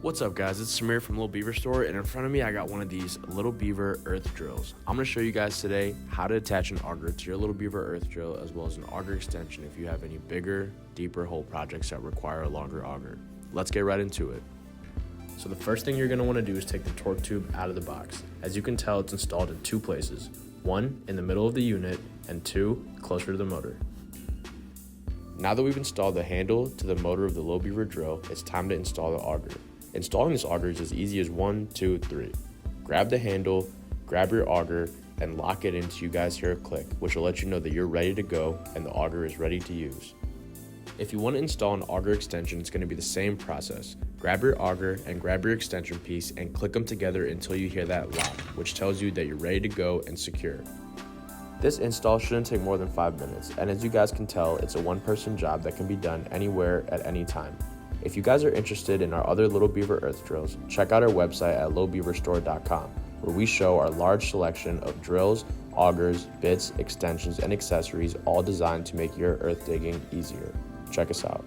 What's up, guys? It's Samir from Little Beaver Store, and in front of me I got one of these Little Beaver earth drills. I'm going to show you guys today how to attach an auger to your Little Beaver earth drill, as well as an auger extension if you have any bigger, deeper hole projects that require a longer auger. Let's get right into it. So the first thing you're going to want to do is take the torque tube out of the box. As you can tell, it's installed in two places, one in the middle of the unit and two closer to the motor. Now that we've installed the handle to the motor of the Little Beaver drill, it's time to install the auger. Installing this auger is as easy as 1, 2, 3. Grab the handle, grab your auger, and lock it until you guys hear a click, which will let you know that you're ready to go and the auger is ready to use. If you want to install an auger extension, it's going to be the same process. Grab your auger and grab your extension piece and click them together until you hear that lock, which tells you that you're ready to go and secure. This install shouldn't take more than 5 minutes, and as you guys can tell, it's a one-person job that can be done anywhere at any time. If you guys are interested in our other Little Beaver earth drills, check out our website at littlebeaverstore.com, where we show our large selection of drills, augers, bits, extensions, and accessories, all designed to make your earth digging easier. Check us out.